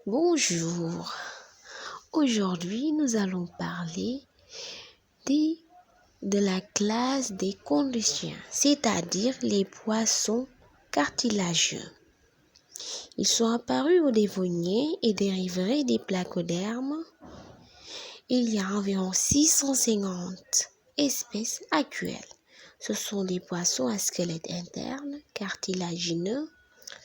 Bonjour, aujourd'hui nous allons parler des- de la classe des chondrichiens, c'est-à-dire les poissons cartilageux. Ils sont apparus au Dévonien et dériveraient des placodermes. Il y a environ 650 espèces actuelles. Ce sont des poissons à squelette interne, cartilagineux,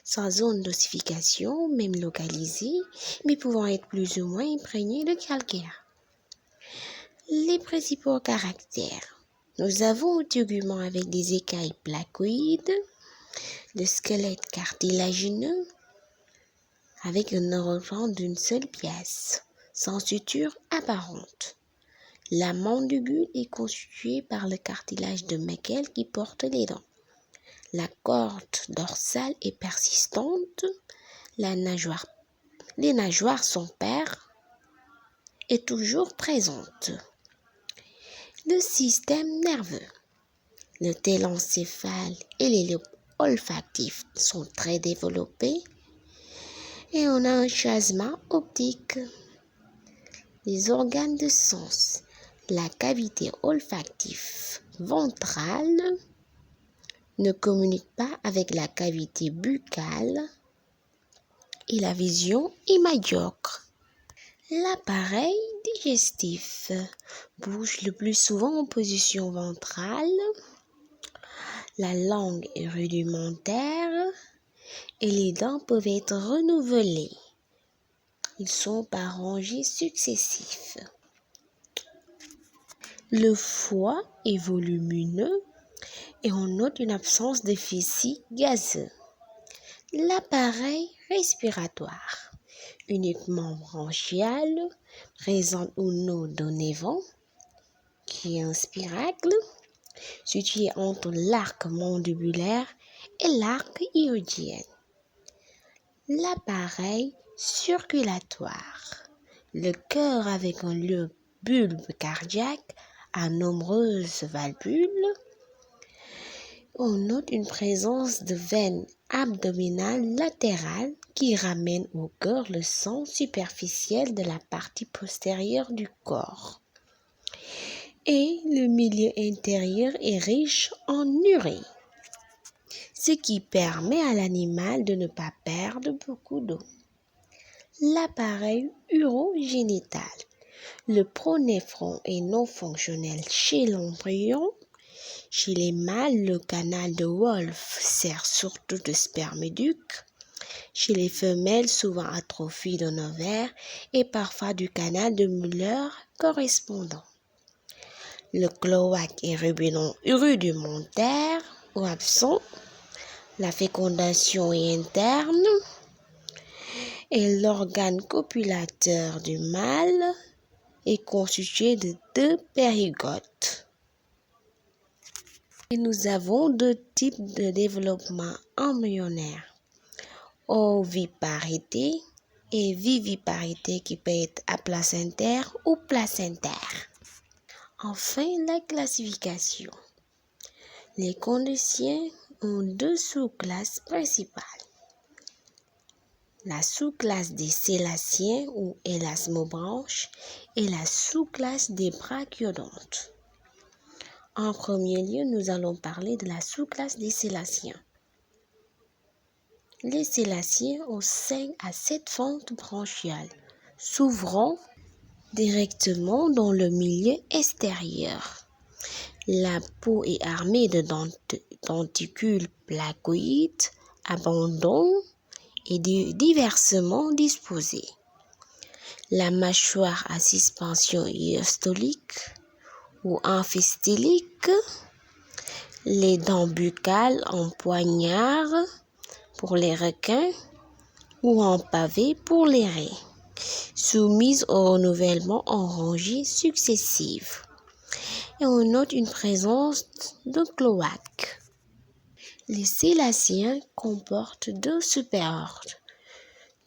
sans zone d'ossification, même localisée, mais pouvant être plus ou moins imprégnés de calcaire. Les principaux caractères. Nous avons un tégument avec des écailles placoïdes, le squelette cartilagineux, avec un neuroprend d'une seule pièce, sans suture apparente. La mandibule est constituée par le cartilage de Meckel qui porte les dents. La corde dorsale est persistante. Les nageoires sont paires et toujours présentes. Le système nerveux. Le télencéphale et les lobes olfactifs sont très développés et on a un chasma optique. Les organes de sens. La cavité olfactive ventrale ne communique pas avec la cavité buccale et la vision est médiocre. L'appareil digestif bouge le plus souvent en position ventrale. La langue est rudimentaire et les dents peuvent être renouvelées. Ils sont par rangées successives. Le foie est volumineux et on note une absence de vessie gazeux. L'appareil respiratoire, uniquement branchial, présente au nœud d'un évent, qui est un spiracle, situé entre l'arc mandibulaire et l'arc iodien. L'appareil circulatoire, le cœur avec un bulbe cardiaque à nombreuses valvules. On note une présence de veines abdominales latérales qui ramènent au cœur le sang superficiel de la partie postérieure du corps. Et le milieu intérieur est riche en urée, ce qui permet à l'animal de ne pas perdre beaucoup d'eau. L'appareil urogénital. Le pronéphron est non fonctionnel chez l'embryon. Chez les mâles, le canal de Wolff sert surtout de sperméduc. Chez les femelles, souvent atrophie d'un ovaire et parfois du canal de Müller correspondant. Le cloaque est rudimentaire ou absent. La fécondation est interne. Et l'organe copulateur du mâle est constitué de 2 périgotes. Et nous avons 2 types de développement embryonnaire, oviparité et viviparité qui peut être aplacentaire ou placentaire. Enfin, la classification. Les chondrichiens ont 2 sous-classes principales. La sous-classe des sélaciens ou élasmobranches et la sous-classe des brachiodontes. En premier lieu, nous allons parler de la sous-classe des sélaciens. Les sélaciens ont 5 à 7 fentes branchiales, s'ouvrant directement dans le milieu extérieur. La peau est armée de denticules placoïdes, abondants et diversement disposés. La mâchoire à suspension diastolique ou amphistylique, les dents buccales en poignard pour les requins ou en pavé pour les raies, soumises au renouvellement en rangées successives. Et on note une présence de cloaque. Les sélaciens comportent 2 superordres.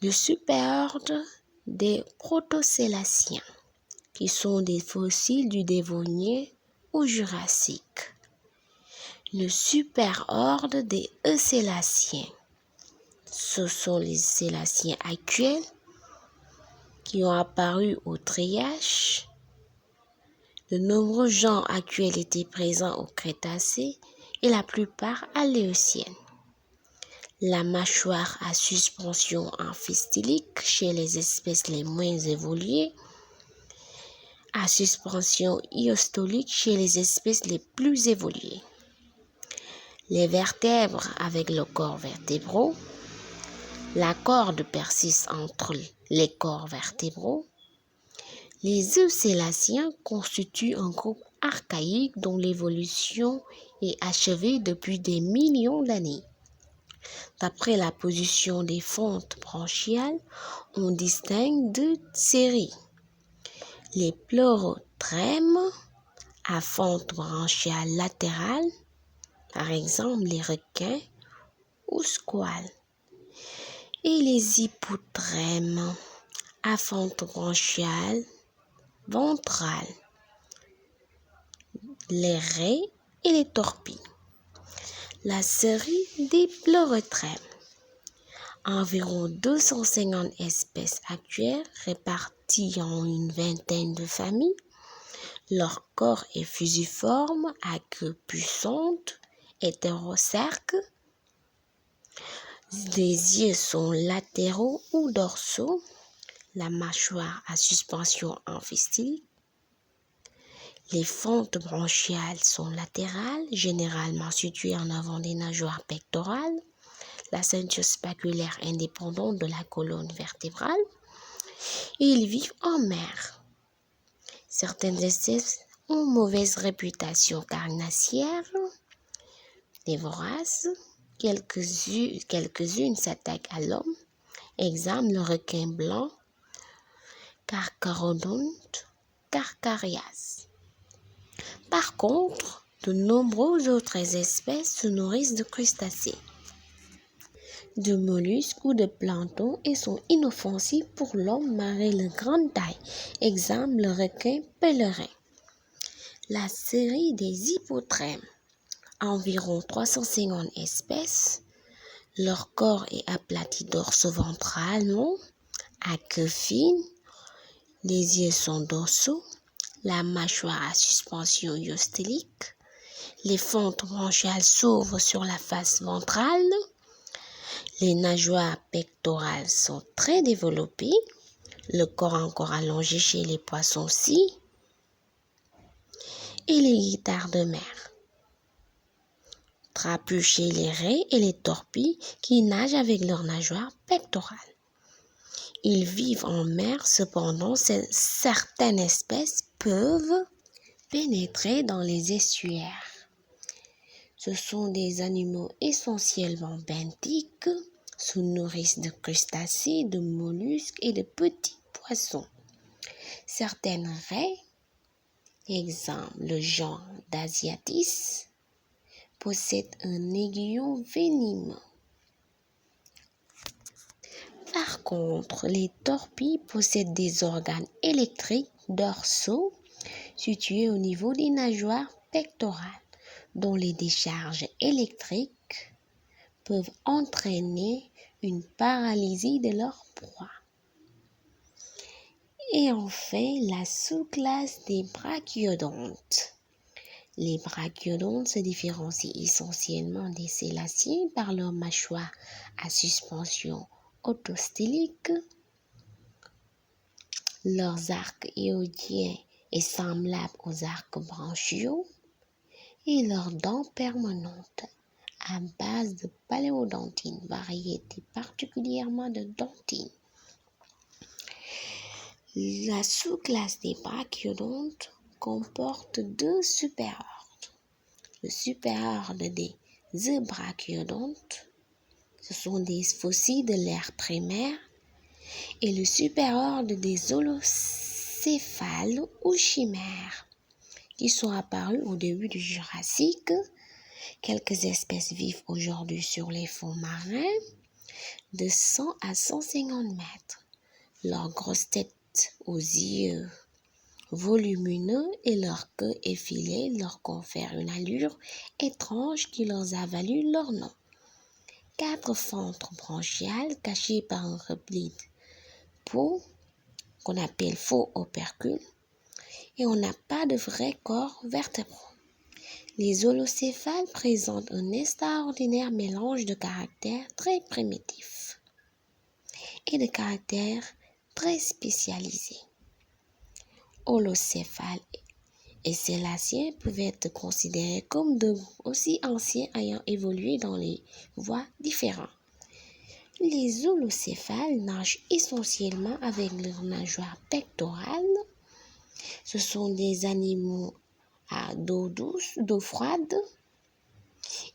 Le superordre des protosélaciens, qui sont des fossiles du Dévonien au Jurassique. Le superordre des eusélaciens, ce sont les sélaciens actuels qui ont apparu au Trias. De nombreux genres actuels étaient présents au Crétacé et la plupart à l'Éocène. La mâchoire à suspension amphistylique chez les espèces les moins évoluées, à suspension iostolique chez les espèces les plus évoluées. Les vertèbres avec le corps vertébraux. La corde persiste entre les corps vertébraux. Les eucélaciens constituent un groupe archaïque dont l'évolution est achevée depuis des millions d'années. D'après la position des fentes branchiales, on distingue deux séries. Les pleurotrèmes à fente branchiale latérale, par exemple les requins ou squales, et les hypotrèmes à fente branchiale ventrale, les raies et les torpilles. La série des pleurotrèmes. Environ 250 espèces actuelles réparties en une vingtaine de familles. Leur corps est fusiforme à queue puissante, hétérocerque. Les yeux sont latéraux ou dorsaux. La mâchoire à suspension amphistylique. Les fentes branchiales sont latérales, généralement situées en avant des nageoires pectorales. La ceinture spaculaire indépendante de la colonne vertébrale. Et ils vivent en mer. Certaines espèces ont mauvaise réputation carnassière, des voraces. Quelques-unes s'attaquent à l'homme. Exemple, le requin blanc, Carcharodonte carcharias. Par contre, de nombreuses autres espèces se nourrissent de crustacés, de mollusques ou de plancton et sont inoffensifs pour l'homme malgré leur grande taille. Exemple, le requin pèlerin. La série des hypotrèmes. Environ 350 espèces. Leur corps est aplati dorso-ventralement, à queue fine. Les yeux sont dorsaux. La mâchoire à suspension iostolique. Les fentes branchiales s'ouvrent sur la face ventrale. Les nageoires pectorales sont très développées. Le corps encore allongé chez les poissons-ci. Et les guitares de mer. Trapus chez les raies et les torpilles qui nagent avec leurs nageoires pectorales. Ils vivent en mer, cependant, certaines espèces peuvent pénétrer dans les estuaires. Ce sont des animaux essentiellement benthiques, se nourrissent de crustacés, de mollusques et de petits poissons. Certaines raies, exemple le genre d'Asiatis, possèdent un aiguillon venimeux. Par contre, les torpilles possèdent des organes électriques dorsaux situés au niveau des nageoires pectorales, dont les décharges électriques peuvent entraîner une paralysie de leur proie. Et enfin, la sous-classe des brachiodontes. Les brachiodontes se différencient essentiellement des sélaciens par leur mâchoire à suspension autostylique. Leurs arcs éodiens est semblable aux arcs branchiaux et leurs dents permanentes à base de paléodontine, variété particulièrement de dentine. La sous-classe des brachiodontes comporte deux superordres. Le superordre des eubrachiodontes, ce sont des fossiles de l'ère primaire, et le superordre des holocéphales ou chimères, qui sont apparus au début du Jurassique. Quelques espèces vivent aujourd'hui sur les fonds marins de 100 à 150 mètres. Leur grosse tête aux yeux volumineux et leur queue effilée leur confèrent une allure étrange qui leur a valu leur nom. 4 fentes branchiales cachées par un repli de peau qu'on appelle faux opercules, et on n'a pas de vrai corps vertébraux. Les holocéphales présentent un extraordinaire mélange de caractères très primitifs et de caractères très spécialisés. Holocéphales et sélaciens peuvent être considérés comme deux groupes aussi anciens ayant évolué dans les voies différentes. Les holocéphales nagent essentiellement avec leurs nageoires pectorales. Ce sont des animaux à d'eau douce, d'eau froide,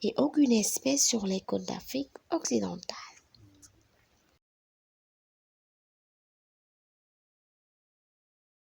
et aucune espèce sur les côtes d'Afrique occidentale.